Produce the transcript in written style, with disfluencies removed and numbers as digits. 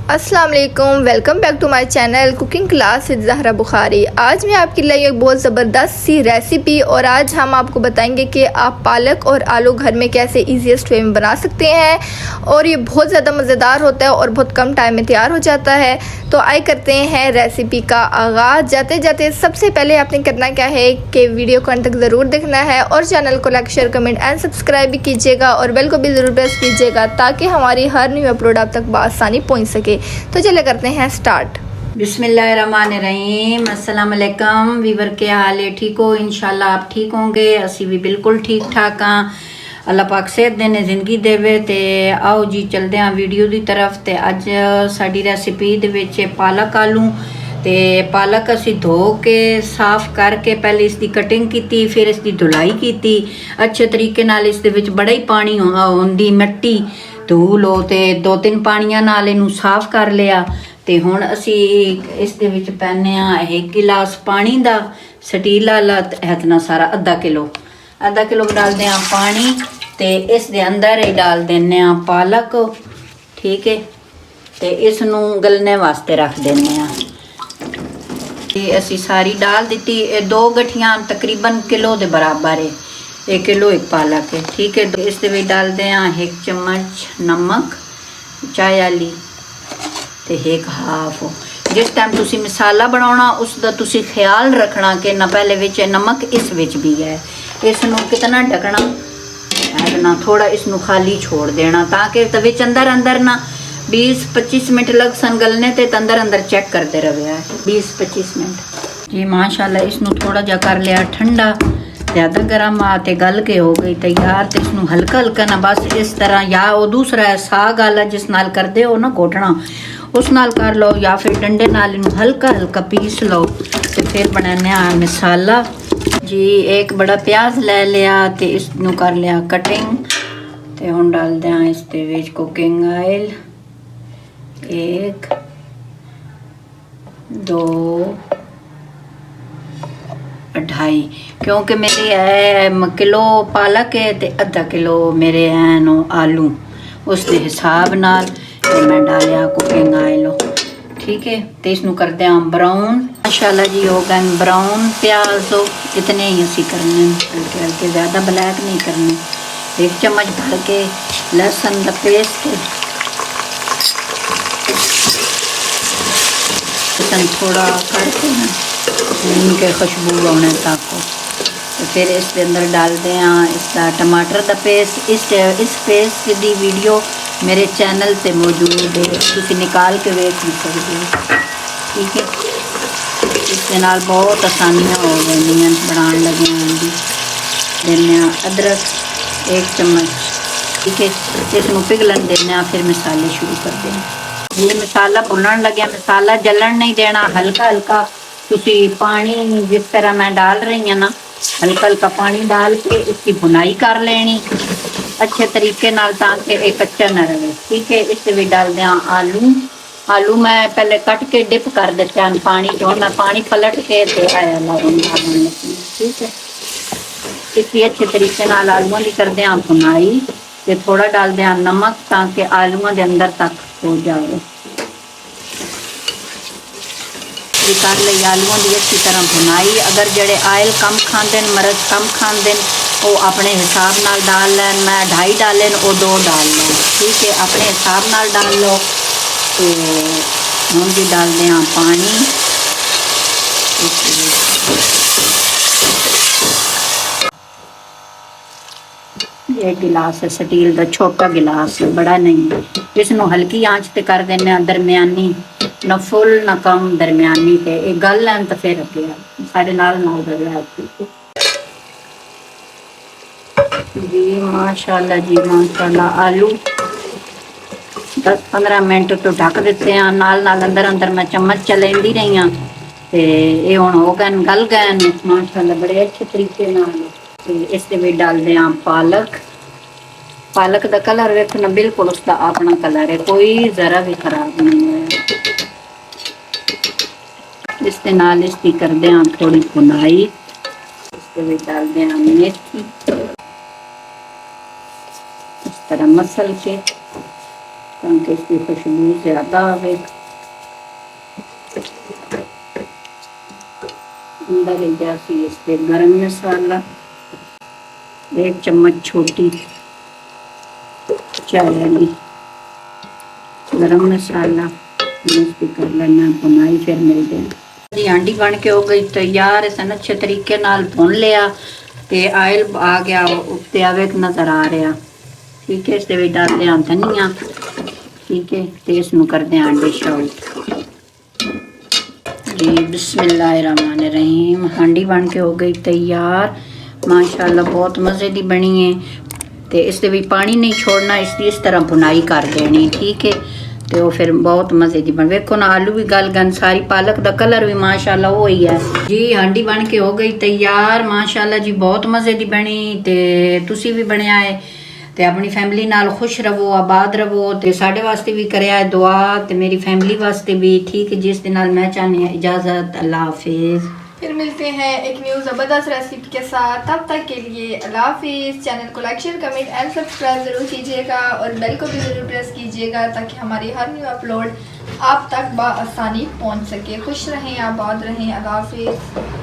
अस्सलाम वालेकुम, welcome back to my channel cooking class with Zahra Bukhari. आज मैं आपके लिए एक बहुत ज़बरदस्त सी रेसिपी और आज हम आपको बताएंगे कि आप पालक और आलू घर में कैसे इजीएस्ट वे में बना सकते हैं और ये बहुत ज़्यादा मज़ेदार होता है और बहुत कम टाइम में तैयार हो जाता है। तो आइए करते हैं रेसिपी का आगाज़। जाते जाते सबसे पहले आपने करना क्या है कि वीडियो को अंत तक ज़रूर देखना है और चैनल को like share comment and subscribe भी कीजिएगा और बेल को भी ज़रूर प्रेस कीजिएगा ताकि हमारी हर न्यू अपलोड आप तक बआसानी पहुँच सके। तो चले करते हैं स्टार्ट। बिस्मिल्लाहिर्रहमानिर्रहीम। अस्सलाम वालेकुम वीवर, के हाल है? ठीक हो? इंशाल्लाह आप ठीक होंगे। असी भी बिल्कुल ठीक ठाक हाँ। अल्लाह पाक सेहत देने जिंदगी देवे। ते आओ जी चलते हैं वीडियो की तरफ। ते अज साडी रेसिपी दे विच पालक आलू ते पालक असी धो के साफ करके पहले इसकी कटिंग की, फिर इसकी धुलाई की अच्छे तरीके नाल। इस दे विच बड़ा ही पानी होंदी, मिट्टी धू लो ते 2-3 पानियां नाल इनू साफ कर लिया। ते हुण असी इस दे विच पैने आ 1 गिलास पानी दा, स्टील वाला इतना सारा आधा किलो डालते हैं पानी। ते इस दे अंदर ही डाल देने आ पालक, ठीक है। ते इसनू गलने वास्ते रख देने आ। ते असी सारी डाल दी। 2 गठियां तकरीबन किलो दे बराबर है, 1 किलो 1 पालक है, ठीक है। इस दे विच डालते हैं 1 चम्मच नमक चाय वाली ते 1 हाफ। जिस टाइम तुसी मसाला बनाना उसका तुसी ख्याल रखना कि ना पहले विच नमक इस विच भी है। इसनू कितना ढकना ना, थोड़ा इसनू खाली छोड़ देना ताकि विच अंदर अंदर ना 20-25 मिनट लग सन गलने ते अंदर अंदर चेक करते रहे 20-25 मिनट जी। माशाल्लाह इसनू थोड़ा जा कर लिया ठंडा, ज़्यादा गर्म आते गल के हो गई तैयार। तो इसनू हल्का हल्का ना बस इस तरह, या वो दूसरा है साग वाला जिस नाल करते हो ना घोटना, उस नाल कर लो, या फिर डंडे नाल इनू हल्का हल्का पीस लो। तो फिर बनाने मसाला जी। 1 बड़ा प्याज ले लिया तो इसनू कर लिया कटिंग। तो हम डाल दें इस दे विच कुकिंग ऑयल 1 2 2.5, क्योंकि मेरी है किलो पालक है तो आधा किलो मेरे हैं नो आलू, उस दे हिसाब नाल मैं डालिया कुकिंग ऑयल, ठीक है। तो इसनू करते हैं ब्राउन। माशाल्लाह जी हो गए ब्राउन प्याज, तो इतने ही असी करने, हल्के हल्के, ज़्यादा ब्लैक नहीं करने। 1 चम्मच भर के लहसुन का पेस्ट, थोड़ा करके ना इनके खुशबू आने तक। तो फिर इसके अंदर डालते हैं इसका टमाटर का पेस्ट। इस पेस्ट की वीडियो मेरे चैनल से मौजूद है, तुसी निकाल के देख भी सकते हो, ठीक है। इसके नाल बहुत आसानियाँ हो गई बनाने लगे हैं। देने अदरक 1 चम्मच, ठीक है। इसनू पिघलन देना, फिर मसाले शुरू कर देना। ये मसाला भुनन लगे, मसाला जलन नहीं देना, हल्का हल्का तुसी पानी जिस तरह मैं डाल रही हूँ ना, हल्का हल्का पानी डाल के इसकी भुनाई कर लेनी अच्छे तरीके नाल ताकि एक कच्चा न रहे, ठीक है। इस भी डाल दें आलू मैं पहले कट के डिप कर देते हैं पानी जो, मैं पानी पलट के दे आया लगा, ठीक है। इसी अच्छे तरीके नाल आलूओं की कर दें भुनाई। ते थोड़ा डाल दें नमक ताकि आलूओं के अंदर तक हो जाए। कर ली आलूओं की अच्छी तरह भुनाई। अगर जड़े आयल कम खाते मर्च कम खाते वो अपने हिसाब नाल डाल लैन, मैं 2.5 डालें वो 2 डाल लें, ठीक है। अपने हिसाब नाल डाल लो। तो हम भी डाल दें पानी, 1 गिलास है स्टील का, छोटा गिलास है, बड़ा नहीं। इसनू हल्की आंच पे कर देने, दरमियानी ना फुल ना कम, दरमियानी पे एक गल लैन। तो फिर साढ़े नाल जी। माशाल्लाह जी माशाल्लाह। आलू 10-15 मिनट तो ढक देते हैं, नाल नाल अंदर अंदर मैं चम्मच चलेंदी रही हाँ। तो ये हुण हो गए गल गए माशाल्लाह बड़े अच्छे तरीके नाल। तो इस दे विच डाल दें पालक का कलर वेखना बिल्कुल उसका अपना कलर है, कोई जरा भी खराब नहीं है। इसके नाल इसकी कर दें थोड़ी भुनाई। इसके विच डाल दें मेथी, इस तरह मसल के ताकि इसकी खुशबू ज़्यादा आवे। अंदर ही जाती इस पे गरम मसाला, 1 चम्मच छोटी चाय वाली गरम मसाला। इसकी कर लेना भुनाई, फिर मिलते हैं जी। हांडी बन के हो गई तैयार। इसे अच्छे तरीके नाल भुन लिया ते आयल आ गया उत्ते आवे नज़र आ रहा। ठीक है, इसके डालते हैं धनिया। ठीक है, तो इसनू करते हैं डिश आउट जी। बिस्मिल्लाहिर्रहमानिर्रहीम। हांडी बन के हो गई तैयार माशाल्लाह, बहुत मज़े की बनी है। तो इसके भी पानी नहीं छोड़ना, इसकी इस तरह बुनाई कर देनी। ठीक है, तो फिर बहुत मज़े की बन। वेखो ना, आलू भी गल गन, सारी पालक का कलर भी माशाल्लाह वही है जी। हांडी बन के हो गई तैयार माशाल्लाह जी, बहुत मज़े की बनी। तो तुसी भी बनया है तो अपनी फैमिली नाल खुश रहो, आबाद रहो। तो साढ़े वास्ते भी करया है दुआ, तो मेरी फैमिली वास्ते भी। ठीक है, जिस दिन मैं चाहनी इजाज़त। अल्लाह हाफिज़। फिर मिलते हैं एक न्यू ज़बरदस्त रेसिपी के साथ। तब तक के लिए अल्लाह हाफिज़। चैनल को like, share, comment and subscribe ज़रूर कीजिएगा और बेल को भी ज़रूर प्रेस कीजिएगा ताकि हमारी हर न्यू अपलोड आप तक बआसानी पहुंच सके। खुश रहें, आबाद रहें। अल्लाह हाफिज़।